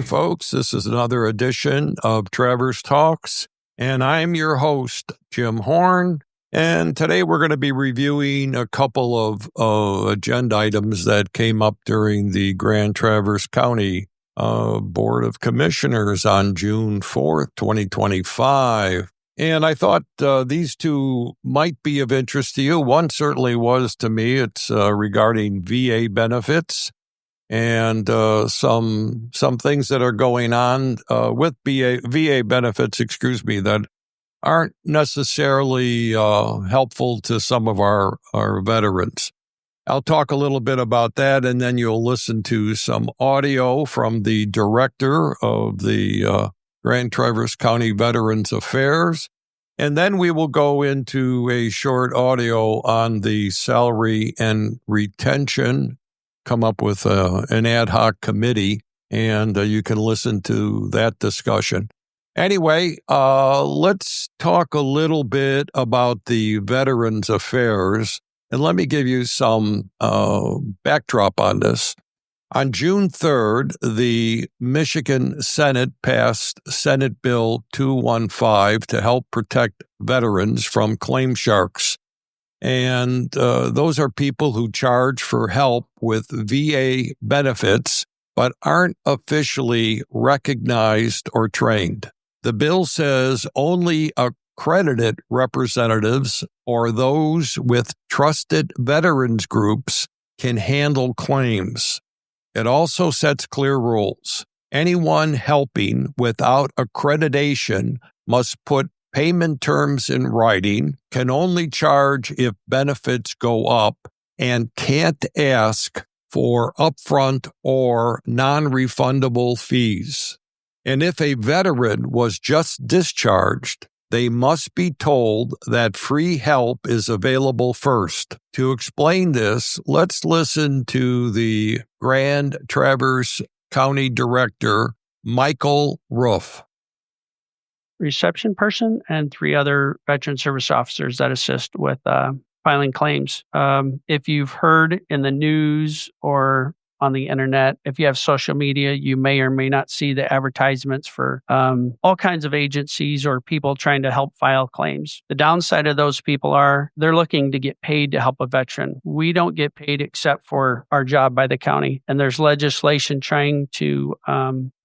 folks. This is another edition of Traverse Talks, and I'm your host, Jim Horn. And today we're going to be reviewing a couple of agenda items that came up during the Grand Traverse County Board of Commissioners on June 4th, 2025. And I thought these two might be of interest to you. One certainly was to me. It's regarding VA benefits and some things that are going on with VA benefits, that aren't necessarily helpful to some of our veterans. I'll talk a little bit about that, and then you'll listen to some audio from the director of the Grand Traverse County Veterans Affairs. And then we will go into a short audio on the salary and retention, come up with an ad hoc committee, and you can listen to that discussion. Anyway, let's talk a little bit about the Veterans Affairs, and let me give you some backdrop on this. On June 3rd, the Michigan Senate passed Senate Bill 215 to help protect veterans from claim sharks. And those are people who charge for help with VA benefits but aren't officially recognized or trained. The bill says only accredited representatives or those with trusted veterans groups can handle claims. It also sets clear rules. Anyone helping without accreditation must put payment terms in writing, can only charge if benefits go up, and can't ask for upfront or non-refundable fees. And if a veteran was just discharged, they must be told that free help is available first. To explain this, let's listen to the Grand Traverse County Director, Michael Roof. Reception person and 3 other veteran service officers that assist with filing claims. If you've heard in the news or on the internet, if you have social media, you may or may not see the advertisements for all kinds of agencies or people trying to help file claims. The downside of those people are they're looking to get paid to help a veteran. We don't get paid except for our job by the county. And there's legislation trying to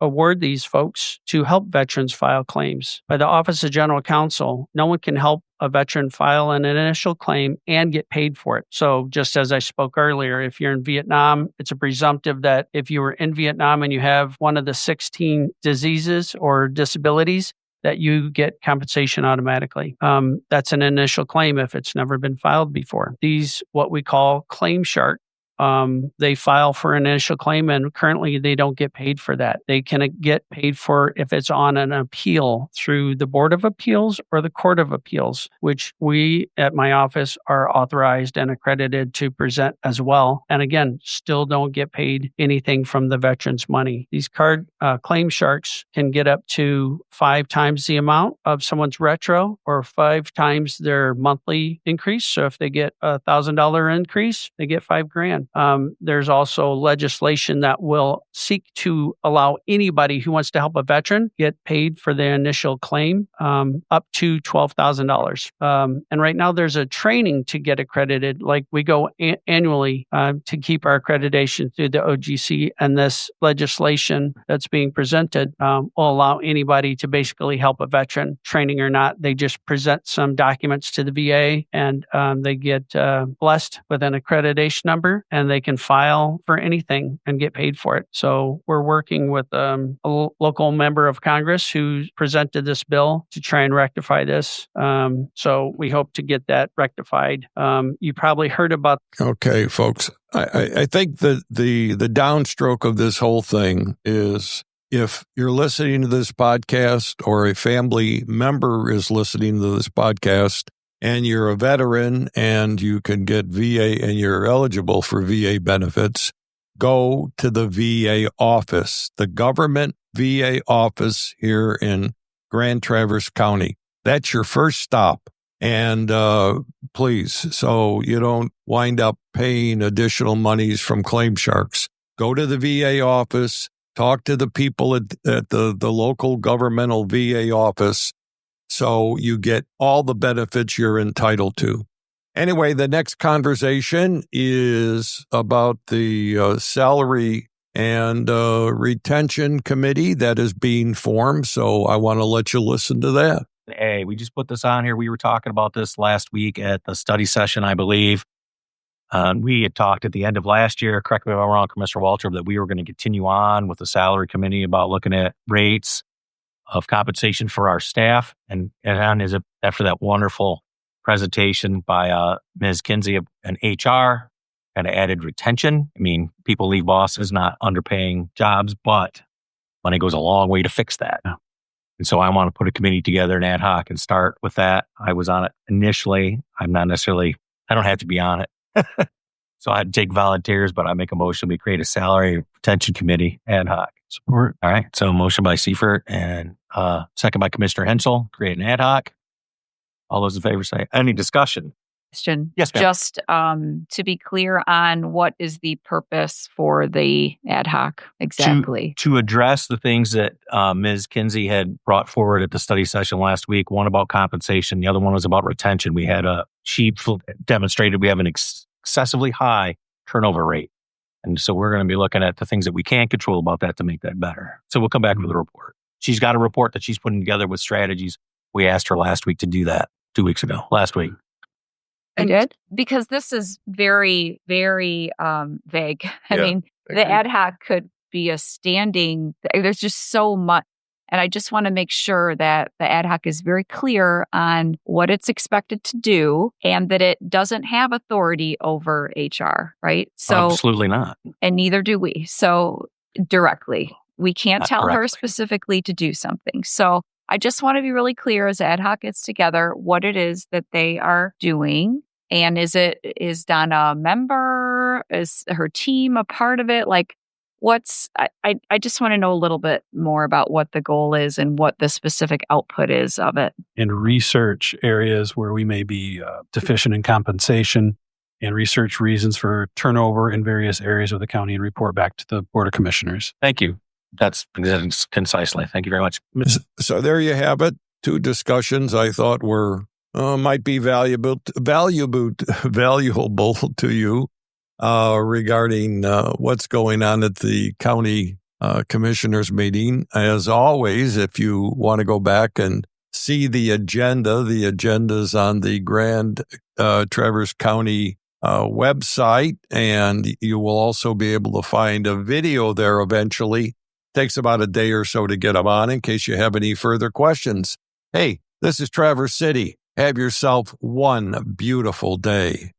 award these folks to help veterans file claims. By the Office of General Counsel, no one can help a veteran file an initial claim and get paid for it. So just as I spoke earlier, if you're in Vietnam, it's a presumptive that if you were in Vietnam and you have one of the 16 diseases or disabilities, that you get compensation automatically. That's an initial claim if it's never been filed before. These, what we call claim shark, they file for an initial claim, and currently they don't get paid for that. They can get paid for if it's on an appeal through the Board of Appeals or the Court of Appeals, which we at my office are authorized and accredited to present as well. And again, still don't get paid anything from the veterans' money. These claim sharks can get up to 5 times the amount of someone's retro or 5 times their monthly increase. So if they get $1,000 increase, they get $5,000. There's also legislation that will seek to allow anybody who wants to help a veteran get paid for the initial claim up to $12,000. And right now there's a training to get accredited, like we go annually to keep our accreditation through the OGC. And this legislation that's being presented will allow anybody to basically help a veteran, training or not. They just present some documents to the VA and they get blessed with an accreditation number, and they can file for anything and get paid for it. So we're working with a local member of Congress who presented this bill to try and rectify this. So we hope to get that rectified. You probably heard about. Okay, folks. I think that the downstroke of this whole thing is, if you're listening to this podcast or a family member is listening to this podcast, and you're a veteran and you can get VA and you're eligible for VA benefits, go to the VA office, the government VA office here in Grand Traverse County. That's your first stop. And please, so you don't wind up paying additional monies from claim sharks, go to the VA office, Talk to the people at the local governmental VA office so you get all the benefits you're entitled to. Anyway, the next conversation is about the salary and retention committee that is being formed. So I want to let you listen to that. Hey, we just put this on here. We were talking about this last week at the study session, I believe. We had talked at the end of last year, correct me if I'm wrong, Commissioner Walter, that we were going to continue on with the salary committee about looking at rates of compensation for our staff. And after that wonderful presentation by Ms. Kinsey and HR, kind of added retention. I mean, people leave bosses not underpaying jobs, but money goes a long way to fix that. And so I want to put a committee together, an ad hoc, and start with that. I was on it initially. I don't have to be on it. So I had to take volunteers, but I make a motion. We create a salary retention committee, ad hoc. Support. All right. So motion by Seifert and second by Commissioner Hensel, create an ad hoc. All those in favor say, any discussion? Question. Yes, ma'am. Just to be clear on what is the purpose for the ad hoc exactly? To address the things that Ms. Kinsey had brought forward at the study session last week, one about compensation, the other one was about retention. We had a sheet demonstrated we have an excessively high turnover rate. And so we're going to be looking at the things that we can't control about that to make that better. So we'll come back with a report. She's got a report that she's putting together with strategies. We asked her last week to do that 2 weeks ago, last week. I did? Because this is very, very vague. I mean, the ad hoc could be a standing, there's just so much. And I just want to make sure that the ad hoc is very clear on what it's expected to do and that it doesn't have authority over HR, right? So absolutely not. And neither do we. So directly, we can't tell her directly. Specifically to do something. So I just want to be really clear as ad hoc gets together what it is that they are doing. And is Donna a member? Is her team a part of it? Like, I just want to know a little bit more about what the goal is and what the specific output is of it. And research areas where we may be deficient in compensation and research reasons for turnover in various areas of the county and report back to the Board of Commissioners. Thank you. That's concisely. Thank you very much. So there you have it. 2 discussions I thought were might be valuable to you regarding what's going on at the county commissioners meeting. As always, if you want to go back and see the agenda's on the Grand Traverse County website, and you will also be able to find a video there eventually. Takes about a day or so to get them on in case you have any further questions. Hey, this is Traverse City. Have yourself one beautiful day.